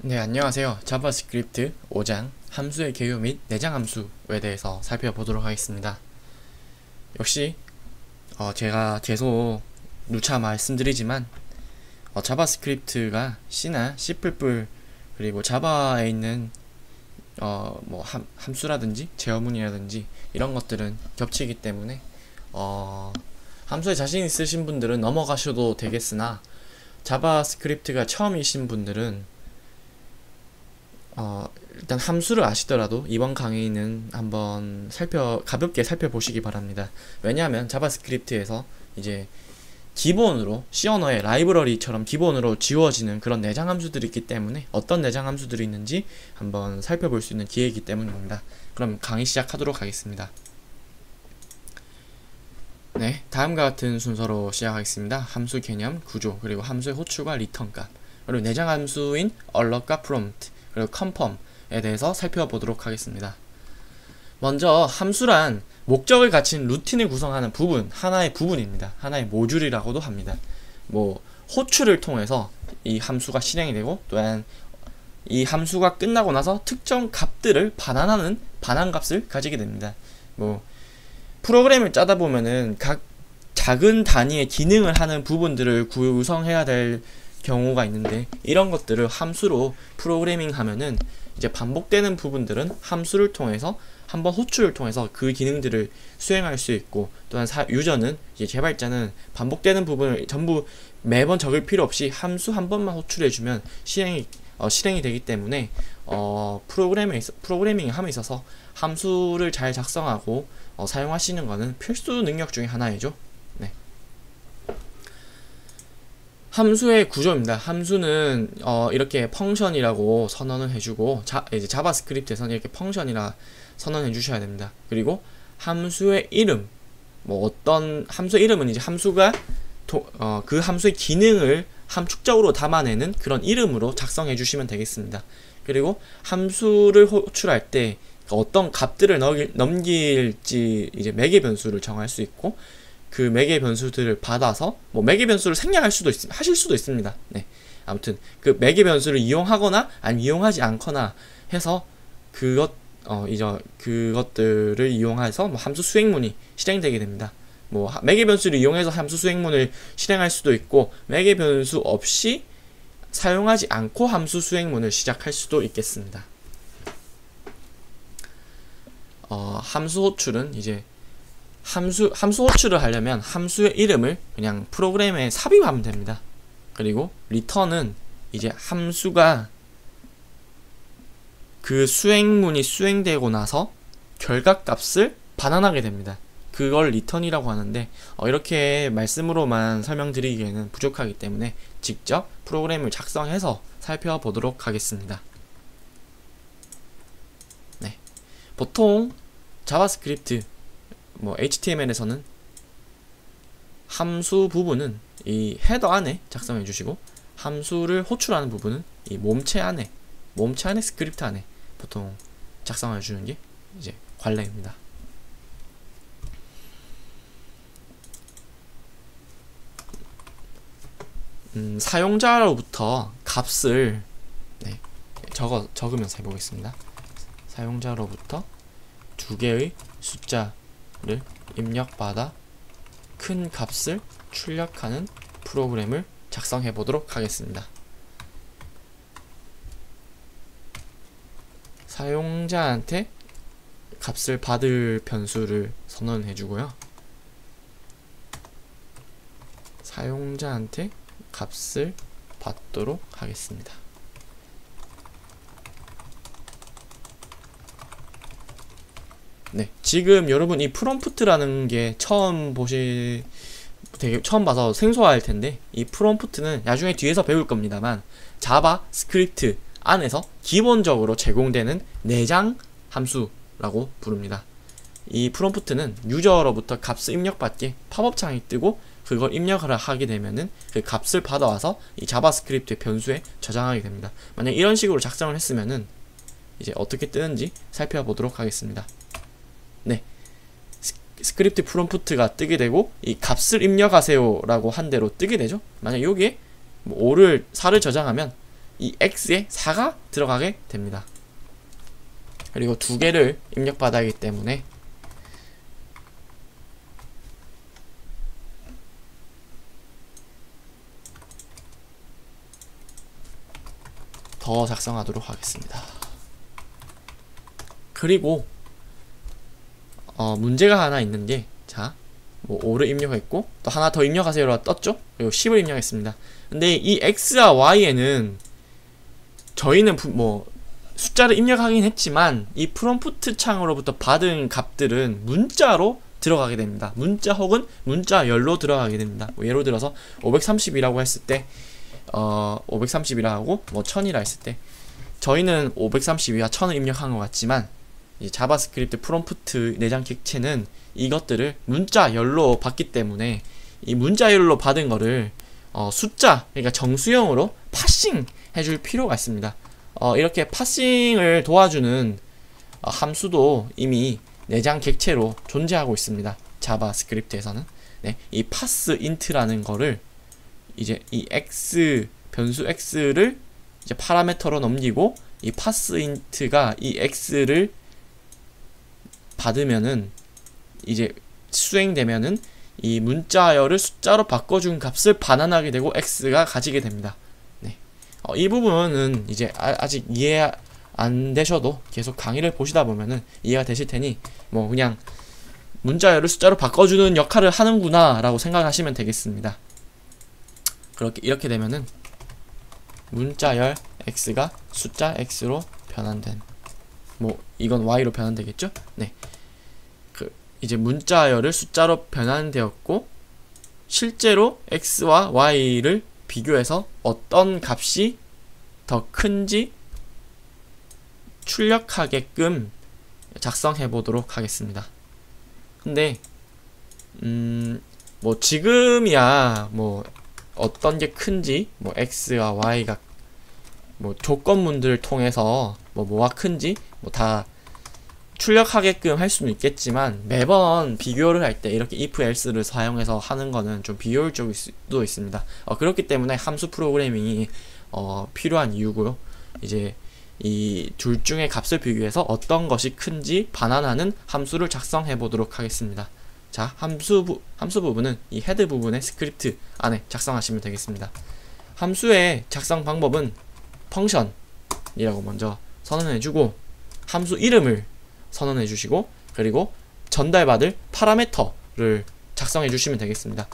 네, 안녕하세요. 자바스크립트 5장 함수의 개요 및 내장 함수에 대해서 살펴보도록 하겠습니다. 역시 제가 계속 누차 말씀드리지만 자바스크립트가 C나 C++ 그리고 자바에 있는 함수라든지 제어문이라든지 이런 것들은 겹치기 때문에 함수에 자신 있으신 분들은 넘어가셔도 되겠으나 자바스크립트가 처음이신 분들은 일단 함수를 아시더라도 이번 강의는 한번 가볍게 살펴보시기 바랍니다. 왜냐하면 자바스크립트에서 이제 기본으로 C 언어의 라이브러리처럼 기본으로 지워지는 그런 내장 함수들이 있기 때문에 어떤 내장 함수들이 있는지 한번 살펴볼 수 있는 기회이기 때문입니다. 그럼 강의 시작하도록 하겠습니다. 네, 다음과 같은 순서로 시작하겠습니다. 함수 개념, 구조, 그리고 함수의 호출과 리턴 값, 그리고 내장 함수인 allot과 prompt, 그리고 confirm에 대해서 살펴보도록 하겠습니다. 먼저 함수란 목적을 갖춘 루틴을 구성하는 부분, 하나의 부분입니다. 하나의 모듈이라고도 합니다. 호출을 통해서 이 함수가 실행이 되고, 또한 이 함수가 끝나고 나서 특정 값들을 반환하는 반환값을 가지게 됩니다. 프로그램을 짜다 보면은 각 작은 단위의 기능을 하는 부분들을 구성해야 될 경우가 있는데, 이런 것들을 함수로 프로그래밍 하면은 이제 반복되는 부분들은 함수를 통해서 한번 호출을 통해서 그 기능들을 수행할 수 있고, 또한 유저는 이제 개발자는 반복되는 부분을 전부 매번 적을 필요 없이 함수 한 번만 호출해주면 실행이 되기 때문에 프로그래밍 함에 있어서 함수를 잘 작성하고 사용하시는 것은 필수 능력 중에 하나이죠. 네. 함수의 구조입니다. 함수는 이렇게 펑션이라고 선언을 해주고, 이제 자바스크립트에서는 이렇게 펑션이라 선언해 주셔야 됩니다. 그리고 함수의 이름, 어떤 함수의 이름은 이제 함수가 그 함수의 기능을 함축적으로 담아내는 그런 이름으로 작성해 주시면 되겠습니다. 그리고 함수를 호출할 때 어떤 값들을 넘길지 이제 매개 변수를 정할 수 있고, 그 매개 변수들을 받아서 매개 변수를 생략할 하실 수도 있습니다. 네. 아무튼 그 매개 변수를 이용하거나 아니면 이용하지 않거나 해서 그것들을 이용해서 함수 수행문이 실행되게 됩니다. 매개 변수를 이용해서 함수 수행문을 실행할 수도 있고, 매개 변수 없이 사용하지 않고 함수 수행문을 시작할 수도 있겠습니다. 함수 호출은 이제 함수 호출을 하려면 함수의 이름을 그냥 프로그램에 삽입하면 됩니다. 그리고 리턴은 이제 함수가 그 수행문이 수행되고 나서 결과값을 반환하게 됩니다. 그걸 리턴이라고 하는데, 이렇게 말씀으로만 설명드리기에는 부족하기 때문에 직접 프로그램을 작성해서 살펴보도록 하겠습니다. 네. 보통 자바스크립트 HTML에서는 함수 부분은 이 헤더 안에 작성해 주시고, 함수를 호출하는 부분은 이 몸체 안에 스크립트 안에 보통 작성해 주는 게 이제 관례입니다. 사용자로부터 값을 적으면서 해보겠습니다. 사용자로부터 두 개의 숫자를 입력받아 큰 값을 출력하는 프로그램을 작성해 보도록 하겠습니다. 사용자한테 값을 받을 변수를 선언해 주고요. 사용자한테 값을 받도록 하겠습니다. 네, 지금 여러분 이 프롬프트라는 게 처음 봐서 생소할 텐데, 이 프롬프트는 나중에 뒤에서 배울 겁니다만 자바스크립트 안에서 기본적으로 제공되는 내장 함수라고 부릅니다. 이 프롬프트는 유저로부터 값을 입력받게 팝업 창이 뜨고, 그걸 입력을 하게 되면은 그 값을 받아와서 이 자바스크립트의 변수에 저장하게 됩니다. 만약 이런 식으로 작성을 했으면은 이제 어떻게 뜨는지 살펴보도록 하겠습니다. 네, 스크립트 프롬프트가 뜨게 되고, 이 값을 입력하세요 라고 한 대로 뜨게 되죠. 만약 여기에 4를 저장하면 이 x에 4가 들어가게 됩니다. 그리고 두 개를 입력받아야 하기 때문에 더 작성하도록 하겠습니다. 그리고 문제가 하나 있는 게, 자, 뭐 5를 입력했고 또 하나 더 입력하세요라고 떴죠? 그리고 10을 입력했습니다. 근데 이 x와 y에는 저희는 뭐 숫자를 입력하긴 했지만 이 프롬프트 창으로부터 받은 값들은 문자로 들어가게 됩니다. 문자 혹은 문자열로 들어가게 됩니다. 뭐 예로 들어서 530이라고 했을 때 530이라 하고 뭐 1000이라 했을 때 저희는 532와 1000을 입력한 것 같지만 이 자바스크립트 프롬프트 내장 객체는 이것들을 문자열로 받기 때문에 이 문자열로 받은 거를 숫자, 그러니까 정수형으로 파싱 해줄 필요가 있습니다. 이렇게 파싱을 도와주는 함수도 이미 내장 객체로 존재하고 있습니다. 자바스크립트에서는. 네, 이 parseInt라는 거를 이제 이 x 변수 x를 이제 파라미터로 넘기고 이 parseInt가 이 x를 받으면은 이제 수행되면은 이 문자열을 숫자로 바꿔준 값을 반환하게 되고 x가 가지게 됩니다. 네, 이 부분은 이제 아직 이해 안 되셔도 계속 강의를 보시다 보면은 이해가 되실 테니 뭐 그냥 문자열을 숫자로 바꿔주는 역할을 하는구나 라고 생각하시면 되겠습니다. 이렇게 되면은 문자열 x가 숫자 x로 변환된, 뭐 이건 y로 변환되겠죠? 네, 이제 문자열을 숫자로 변환되었고 실제로 x와 y를 비교해서 어떤 값이 더 큰지 출력하게끔 작성해 보도록 하겠습니다. 근데 뭐 지금이야 뭐 어떤 게 큰지, 뭐 x와 y가 뭐 조건문들을 통해서 뭐가 큰지 뭐 다 출력하게끔 할 수는 있겠지만 매번 비교를 할 때 이렇게 if else를 사용해서 하는 거는 좀 비효율적일 수도 있습니다. 그렇기 때문에 함수 프로그래밍이 필요한 이유고요. 이제 이 둘 중에 값을 비교해서 어떤 것이 큰지 반환하는 함수를 작성해 보도록 하겠습니다. 자, 함수 부분은 이 헤드 부분의 스크립트 안에 작성하시면 되겠습니다. 함수의 작성 방법은 펑션이라고 먼저 선언해주고 함수 이름을 선언해주시고 그리고 전달받을 파라미터를 작성해주시면 되겠습니다.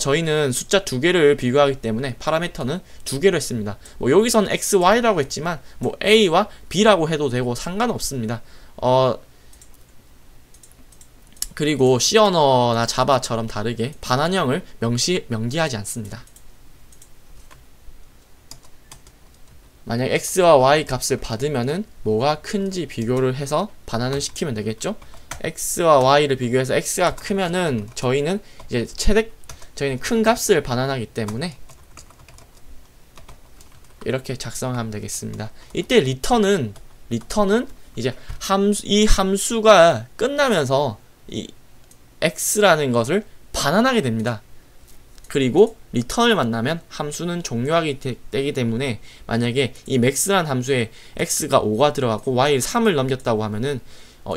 저희는 숫자 2개를 비교하기 때문에 파라미터는 2개로 했습니다. 뭐 여기서는 x, y라고 했지만 뭐 a와 b라고 해도 되고 상관없습니다. 그리고 C 언어나 자바처럼 다르게 반환형을 명기하지 않습니다. 만약 x와 y 값을 받으면은 뭐가 큰지 비교를 해서 반환을 시키면 되겠죠? x와 y를 비교해서 x가 크면은 저희는 이제 저희는 큰 값을 반환하기 때문에 이렇게 작성하면 되겠습니다. 이때 리턴은 이제 이 함수가 끝나면서 이 x라는 것을 반환하게 됩니다. 그리고 리턴을 만나면 함수는 종료하게 되기 때문에 만약에 이 max라는 함수에 x가 5가 들어갔고 y를 3을 넘겼다고 하면은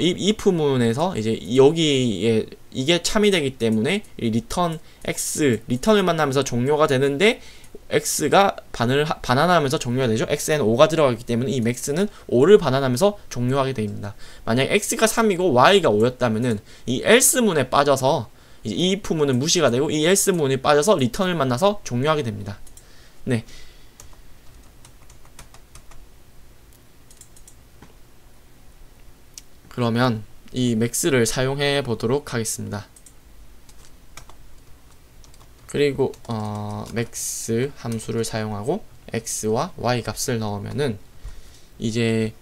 이 if문에서 이제 여기에 이게 참이되기 때문에 이 리턴을 만나면서 종료가 되는데 x가 반환하면서 종료가 되죠. x에는 5가 들어가기 때문에 이 max는 5를 반환하면서 종료하게 됩니다. 만약 x가 3이고 y가 5였다면은 이 else문에 빠져서 이제 이 if문은 무시가 되고 이 else문이 빠져서 리턴을 만나서 종료하게 됩니다. 네. 그러면 이 max를 사용해 보도록 하겠습니다. 그리고 max 함수를 사용하고 x와 y 값을 넣으면은 이제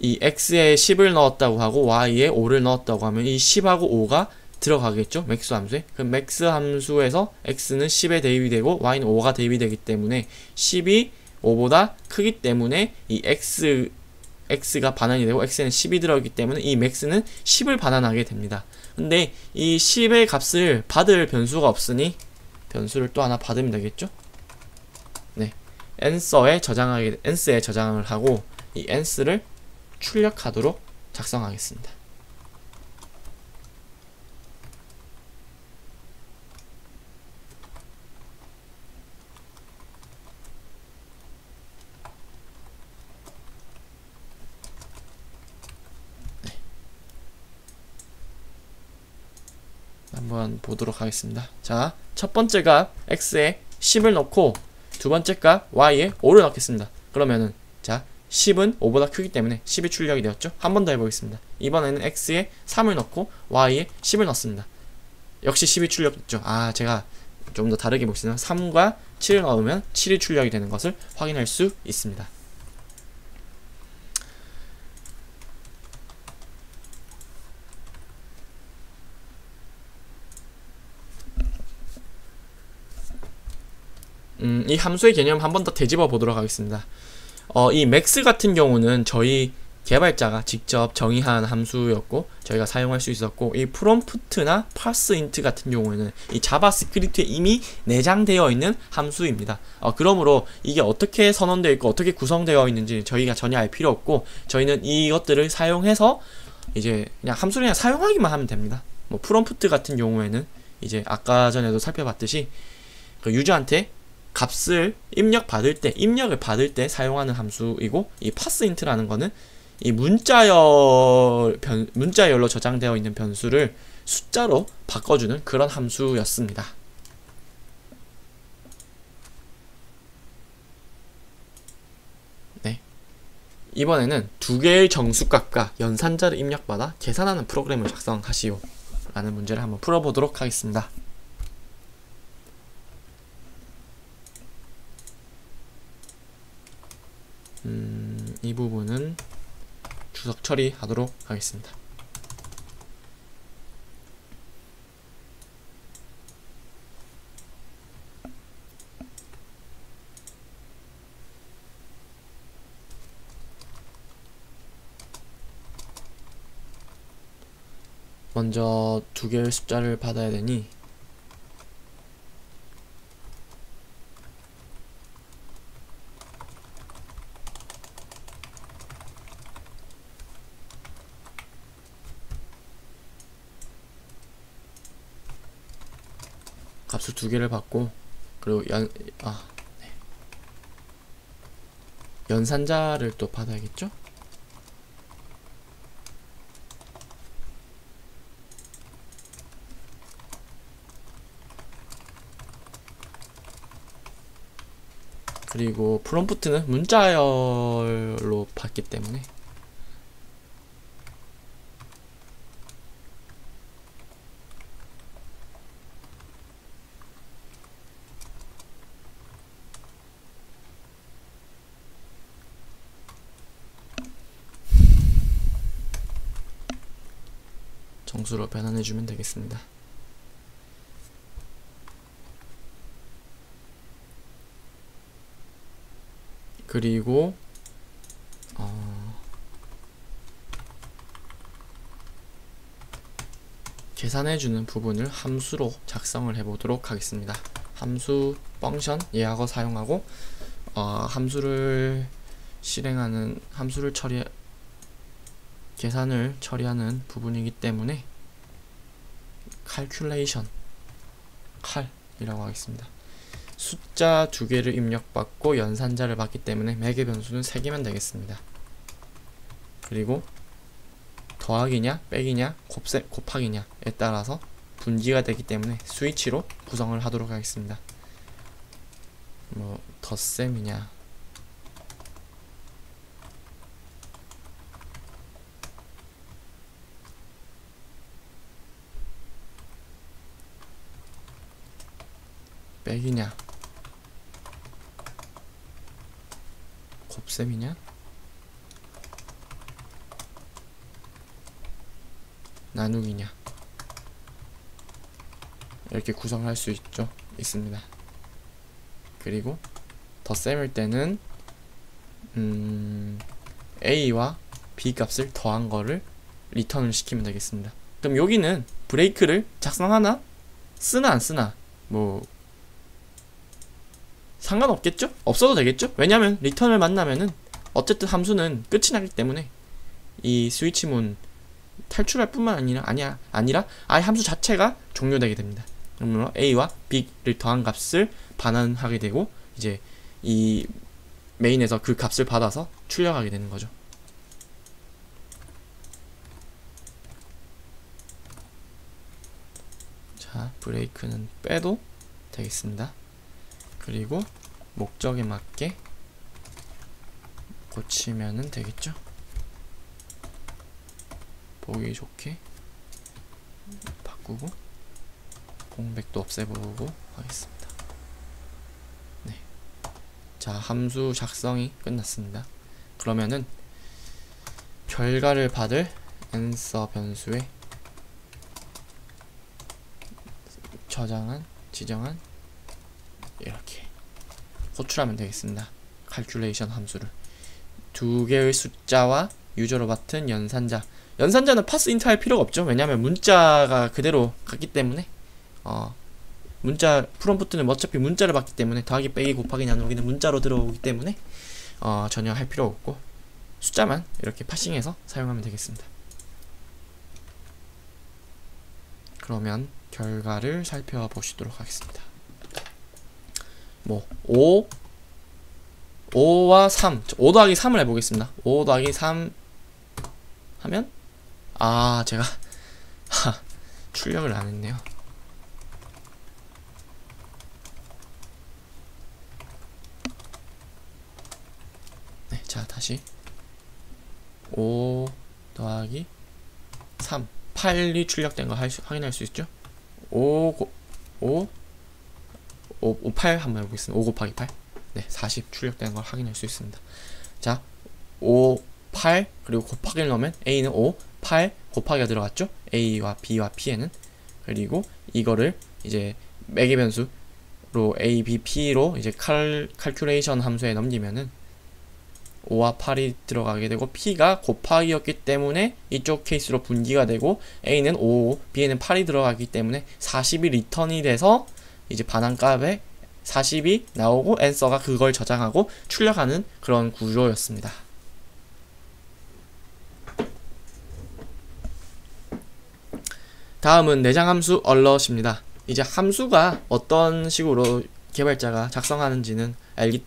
이 x에 10을 넣었다고 하고 y에 5를 넣었다고 하면 이 10하고 5가 들어가겠죠? max 함수에. 그럼 max 함수에서 x는 10에 대입이 되고 y는 5가 대입이 되기 때문에 10이 5보다 크기 때문에 이 x가 반환이 되고 x에는 10이 들어있기 때문에 이 max는 10을 반환하게 됩니다. 근데 이 10의 값을 받을 변수가 없으니 변수를 또 하나 받으면 되겠죠? 네. answer에 저장을 하고 이 ans를 출력하도록 작성하겠습니다. 한번 보도록 하겠습니다. 자, 첫 번째 값 x에 10을 넣고 두 번째 값 y에 5를 넣겠습니다. 그러면은 자, 10은 5보다 크기 때문에 10이 출력이 되었죠. 한 번 더 해보겠습니다. 이번에는 x에 3을 넣고 y에 10을 넣습니다. 역시 10이 출력됐죠. 아, 제가 좀 더 다르게 보겠습니다. 3과 7을 넣으면 7이 출력이 되는 것을 확인할 수 있습니다. 이 함수의 개념 한 번 더 되짚어 보도록 하겠습니다. 이 max 같은 경우는 저희 개발자가 직접 정의한 함수였고 저희가 사용할 수 있었고, 이 prompt나 parseInt 같은 경우에는 이 자바스크립트에 이미 내장되어 있는 함수입니다. 그러므로 이게 어떻게 선언되어 있고 어떻게 구성되어 있는지 저희가 전혀 알 필요 없고, 저희는 이것들을 사용해서 이제 그냥 함수를 그냥 사용하기만 하면 됩니다. 뭐 prompt 같은 경우에는 이제 아까 전에도 살펴봤듯이 그 유저한테 값을 입력을 받을 때 사용하는 함수이고, 이 parseInt라는 거는 이 문자열로 저장되어 있는 변수를 숫자로 바꿔주는 그런 함수였습니다. 네. 이번에는 두 개의 정수값과 연산자를 입력받아 계산하는 프로그램을 작성하시오 라는 문제를 한번 풀어보도록 하겠습니다. 이 부분은 주석 처리하도록 하겠습니다. 먼저 두 개의 숫자를 받아야 되니 값을 두 개를 받고, 그리고 연산자를 또 받아야겠죠? 그리고 프롬프트는 문자열로 받기 때문에 정수로 변환해주면 되겠습니다. 그리고 계산해주는 부분을 함수로 작성을 해보도록 하겠습니다. 함수 펑션 예약어 사용하고 계산을 처리하는 부분이기 때문에 calculation cal이라고 하겠습니다. 숫자 두 개를 입력받고 연산자를 받기 때문에 매개 변수는 3개면 되겠습니다. 그리고 더하기냐 빼기냐 곱하기냐에 따라서 분기가 되기 때문에 스위치로 구성을 하도록 하겠습니다. 뭐 덧셈이냐 빼기냐 곱셈이냐 나누기냐 이렇게 구성할 수 있습니다. 그리고 덧셈일 때는 A와 B 값을 더한 거를 리턴을 시키면 되겠습니다. 그럼 여기는 브레이크를 작성하나 쓰나 안 쓰나 뭐 상관없겠죠? 없어도 되겠죠? 왜냐면 리턴을 만나면은 어쨌든 함수는 끝이 나기 때문에 이 스위치문 탈출할 뿐만 아니라 아예 함수 자체가 종료되게 됩니다. 그러므로 a와 b를 더한 값을 반환하게 되고 이제 이 메인에서 그 값을 받아서 출력하게 되는 거죠. 자, 브레이크는 빼도 되겠습니다. 그리고 목적에 맞게 고치면은 되겠죠. 보기 좋게 바꾸고 공백도 없애보고 하겠습니다. 네. 자, 함수 작성이 끝났습니다. 그러면은 결과를 받을 answer 변수에 지정한 이렇게 호출하면 되겠습니다. calculation 함수를 두 개의 숫자와 유저로 맡은 연산자는 파스 인트 할 필요가 없죠. 왜냐하면 문자가 그대로 갔기 때문에 문자 프롬프트는 어차피 문자를 받기 때문에 더하기 빼기 곱하기 나누기는 문자로 들어오기 때문에 전혀 할 필요 없고 숫자만 이렇게 파싱해서 사용하면 되겠습니다. 그러면 결과를 살펴보시도록 하겠습니다. 뭐 5와 3 5 더하기 3을 해보겠습니다. 5 더하기 3 하면 제가 출력을 안했네요. 네, 자 다시 5 더하기 3 8이 출력된 거 확인할 수 있죠? 8 한번 해보겠습니다. 5 곱하기 8 네, 40 출력되는 걸 확인할 수 있습니다. 자, 5, 8 그리고 곱하기를 넣으면 A는 5, 8 곱하기가 들어갔죠? A와 B와 P에는. 그리고 이거를 이제 매개 변수로 A, B, P로 이제 calculation 함수에 넘기면은 5와 8이 들어가게 되고 P가 곱하기였기 때문에 이쪽 케이스로 분기가 되고 A는 5, B에는 8이 들어가기 때문에 40이 리턴이 돼서 이제 반환값에 40이 나오고 앤서가 그걸 저장하고 출력하는 그런 구조였습니다. 다음은 내장함수 alert입니다. 이제 함수가 어떤 식으로 개발자가 작성하는지는 알았기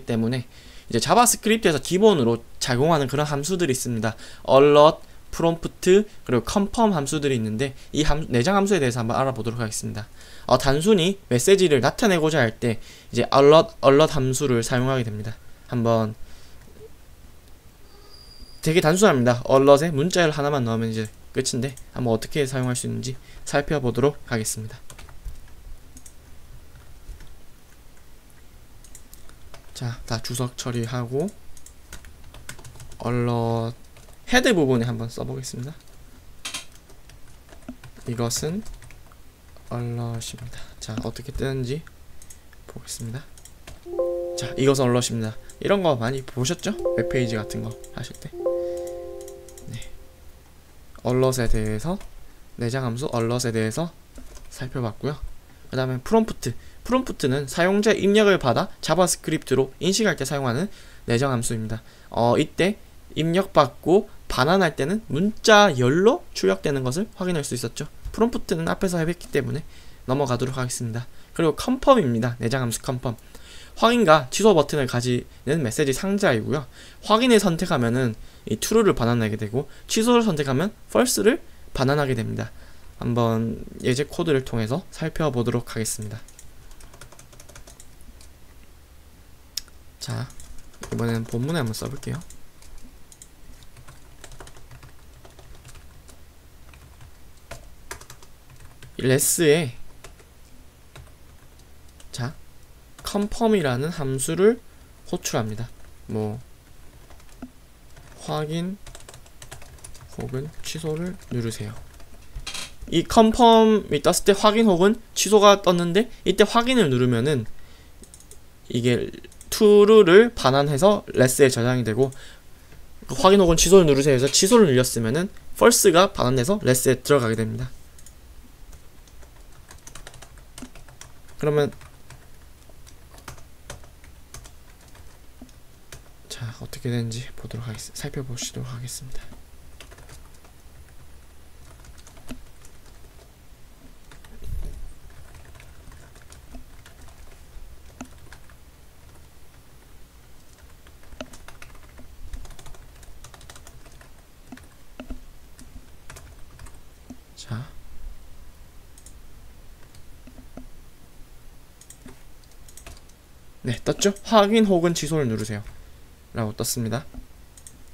때문에 이제 자바스크립트에서 기본으로 작용하는 그런 함수들이 있습니다. alert, prompt, 그리고 confirm 함수들이 있는데 이 내장 함수에 대해서 한번 알아보도록 하겠습니다. 단순히 메시지를 나타내고자 할 때 이제 alert 함수를 사용하게 됩니다. 한번 되게 단순합니다. alert에 문자를 하나만 넣으면 이제 끝인데 한번 어떻게 사용할 수 있는지 살펴보도록 하겠습니다. 자, 다 주석 처리하고 alert 헤드 부분에 한번 써보겠습니다. 이것은 alert입니다. 자, 어떻게 뜨는지 보겠습니다. 자, 이것은 alert입니다. 이런 거 많이 보셨죠? 웹페이지 같은 거 하실 때. 네. alert에 대해서 내장함수 alert에 대해서 살펴봤고요. 그 다음에 프롬프트는 사용자 입력을 받아 자바스크립트로 인식할 때 사용하는 내장함수입니다. 이때 입력받고 반환할 때는 문자열로 출력되는 것을 확인할 수 있었죠. 프롬프트는 앞에서 해봤기 때문에 넘어가도록 하겠습니다. 그리고 confirm입니다. 내장함수 confirm. 확인과 취소 버튼을 가지는 메시지 상자이고요. 확인을 선택하면은 이 true를 반환하게 되고 취소를 선택하면 false를 반환하게 됩니다. 한번 예제 코드를 통해서 살펴보도록 하겠습니다. 자, 이번에는 본문에 한번 써볼게요. 레스에 자, confirm이라는 함수를 호출합니다. 뭐 확인 혹은 취소를 누르세요. 이 confirm이 떴을 때 확인 혹은 취소가 떴는데 이때 확인을 누르면은 이게 true를 반환해서 레스에 저장이 되고 확인 혹은 취소를 누르세요 해서 취소를 눌렸으면은 false가 반환돼서 레스에 들어가게 됩니다. 그러면 자, 어떻게 되는지 살펴보시도록 하겠습니다. 자, 네, 떴죠? 확인 혹은 취소를 누르세요 라고 떴습니다.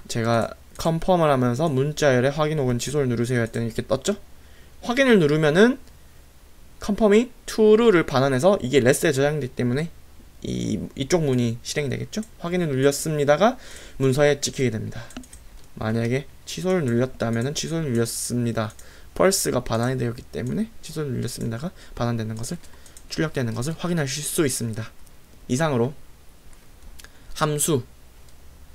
제가 컨펌을 하면서 문자열에 확인 혹은 취소를 누르세요 했더니 이렇게 떴죠? 확인을 누르면은 컨펌이 true를 반환해서 이게 less에 저장되기 때문에 이쪽 문이 실행이 되겠죠? 확인을 눌렸습니다가 문서에 찍히게 됩니다. 만약에 취소를 눌렸다면은 취소를 눌렸습니다. 펄스가 반환이 되었기 때문에 취소를 눌렸습니다가 반환되는 것을 출력되는 것을 확인하실 수 있습니다. 이상으로 함수,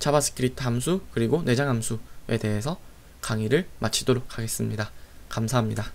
자바스크립트 함수 그리고 내장 함수에 대해서 강의를 마치도록 하겠습니다. 감사합니다.